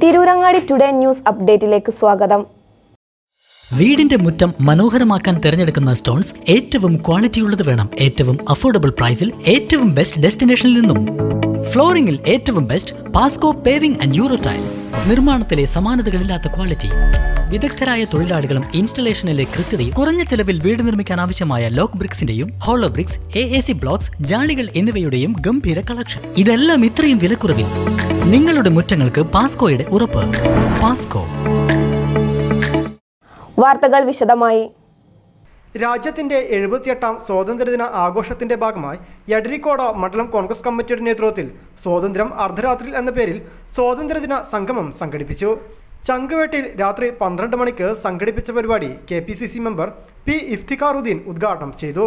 Tirurangadi today news അപ്ഡേറ്റിലേക്ക് സ്വാഗതം. വീടിന്റെ മുറ്റം മനോഹരമാക്കാൻ തിരഞ്ഞെടുക്കുന്ന സ്റ്റോൺസ് ഏറ്റവും ക്വാളിറ്റിയുള്ളത് വേണം. ഏറ്റവും അഫോർഡബിൾ പ്രൈസിൽ ഏറ്റവും ബെസ്റ്റ് ഡെസ്റ്റിനേഷനിൽ നിന്നും. ഫ്ലോറിംഗിൽ ഏറ്റവും best Pasco paving and euro tiles. നിർമ്മാണത്തിലെ സമാനതകളില്ലാത്ത ക്വാളിറ്റി, വിദഗ്ധരായ തൊഴിലാളികളും ഇൻസ്റ്റലേഷനിലെ കൃത്യതയും, കുറഞ്ഞ ചെലവിൽ വീട് നിർമ്മിക്കാൻ ആവശ്യമായ ലോക്ക് ബ്രിക്സിന്റെയും ഹോളോ ബ്രിക്സ്, AAC ബ്ലോക്സ്, ജാളികൾ എന്നിവയുടെയും ഗംഭീര കളക്ഷൻ. ഇതെല്ലാം ഇത്രയും വിലക്കുറവിൽ. നിങ്ങളുടെ മുറ്റങ്ങൾക്ക് പാസ്കോയുടെ ഉറപ്പ്. പാസ്കോ. വാർത്തകൾ വിശദമായി. രാജ്യത്തിന്റെ 78ാം സ്വാതന്ത്ര്യദിന ആഘോഷത്തിന്റെ ഭാഗമായി എടരിക്കോട് മണ്ഡലം കോൺഗ്രസ് കമ്മിറ്റിയുടെ നേതൃത്വത്തിൽ സ്വാതന്ത്ര്യം അർദ്ധരാത്രിയിൽ എന്ന പേരിൽ സ്വാതന്ത്ര്യദിന സംഗമം സംഘടിപ്പിച്ചു. ചങ്കുവേട്ടിൽ രാത്രി 12 മണിക്ക് സംഘടിപ്പിച്ച പരിപാടി KPCC മെമ്പർ P. ഇഫ്തിഖാറുദ്ദീൻ ഉദ്ഘാടനം ചെയ്തു.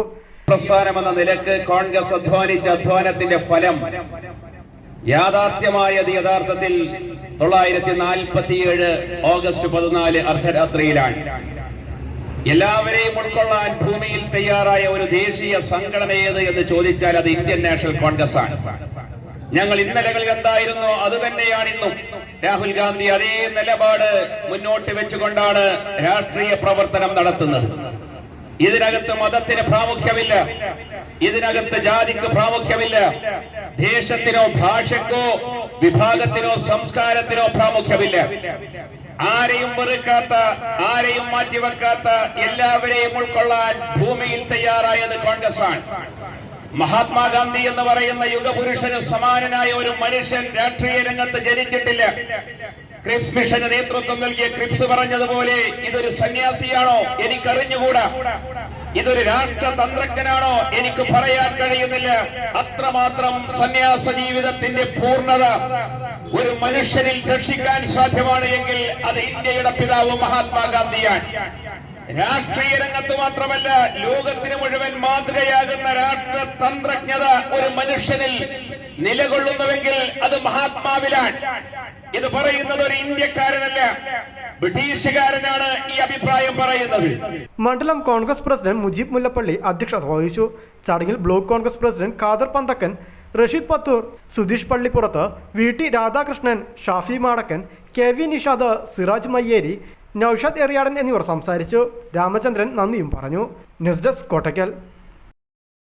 പ്രസ്ഥാനമെന്ന നിലക്ക് കോൺഗ്രസ് അധ്വാനിച്ച അധ്വാനത്തിന്റെ ഫലം യാഥാർത്ഥ്യമായത് യഥാർത്ഥത്തിൽ 947 ഓഗസ്റ്റ് 14 അർദ്ധരാത്രിയിലാണ്. എല്ലാവരെയും ഉൾക്കൊള്ളാൻ ഭൂമിയിൽ തയ്യാറായ ഒരു ദേശീയ സംഘടന ഏത് എന്ന് ചോദിച്ചാൽ അത് ഇന്ത്യൻ നാഷണൽ കോൺഗ്രസ് ആണ്. ഞങ്ങൾ ഇന്നലകളിൽ എന്തായിരുന്നോ അത് തന്നെയാണ് ഇന്നും. രാഹുൽ ഗാന്ധി അതേ നിലപാട് മുന്നോട്ട് വെച്ചുകൊണ്ടാണ് രാഷ്ട്രീയ പ്രവർത്തനം നടത്തുന്നത്. ഇതിനകത്ത് മതത്തിന് പ്രാമുഖ്യമില്ല, ഇതിനകത്ത് ജാതിക്ക് പ്രാമുഖ്യമില്ല, ദേശത്തിനോ ഭാഷക്കോ വിഭാഗത്തിനോ സംസ്കാരത്തിനോ പ്രാമുഖ്യമില്ല. ആരെയും വെറുക്കാത്ത, ആരെയും മാറ്റിവെക്കാത്ത, എല്ലാവരെയും ഉൾക്കൊള്ളാൻ ഭൂമിയിൽ തയ്യാറായത് കോൺഗ്രസ് ആണ്. മഹാത്മാഗാന്ധി എന്ന് പറയുന്ന യുഗപുരുഷന് സമാനനായ ഒരു മനുഷ്യൻ രാഷ്ട്രീയ രംഗത്ത് ജനിച്ചിട്ടില്ല. ക്രിപ്സ് മിഷന് നേതൃത്വം നൽകിയ ക്രിപ്സ് പറഞ്ഞതുപോലെ ഇതൊരു സന്യാസിയാണോ എനിക്കറിഞ്ഞുകൂടാ, ഇതൊരു രാഷ്ട്രതന്ത്രജ്ഞനാണോ എനിക്ക് പറയാൻ കഴിയുന്നില്ല. അത്രമാത്രം സന്യാസ ജീവിതത്തിന്റെ പൂർണ്ണത ഒരു മനുഷ്യനിൽ ദർശിക്കാൻ സാധ്യമാണ് എങ്കിൽ അത് ഇന്ത്യയുടെ പിതാവ് മഹാത്മാഗാന്ധിയാണ്. രാഷ്ട്രീയ രംഗത്ത് മാത്രമല്ല ലോകത്തിന് മുഴുവൻ മാതൃകയാകുന്ന രാഷ്ട്രതന്ത്രജ്ഞത ഒരു മനുഷ്യനിൽ നിലകൊള്ളുന്നുവെങ്കിൽ അത് മഹാത്മാവിലാണ്. ഇത് പറയുന്നത് ഒരു ഇന്ത്യക്കാരനല്ല, ബ്രിട്ടീഷുകാരനാണ് ഈ അഭിപ്രായം പറയുന്നത്. മണ്ഡലം കോൺഗ്രസ് പ്രസിഡന്റ് മുജീബ് മുല്ലപ്പള്ളി അധ്യക്ഷത വഹിച്ചു. ചടങ്ങിൽ block Congress president Khader Panthakkan, Rasheed Pathur, Sudheesh Pallippurath, VT Radhakrishnan, Shafi Madakkan, KV Nishad, Siraj Mayyeri, Noushad Eriyadan എന്നിവർ സംസാരിച്ചു. രാമചന്ദ്രൻ നന്ദിയും പറഞ്ഞു. News desk Kottakkal.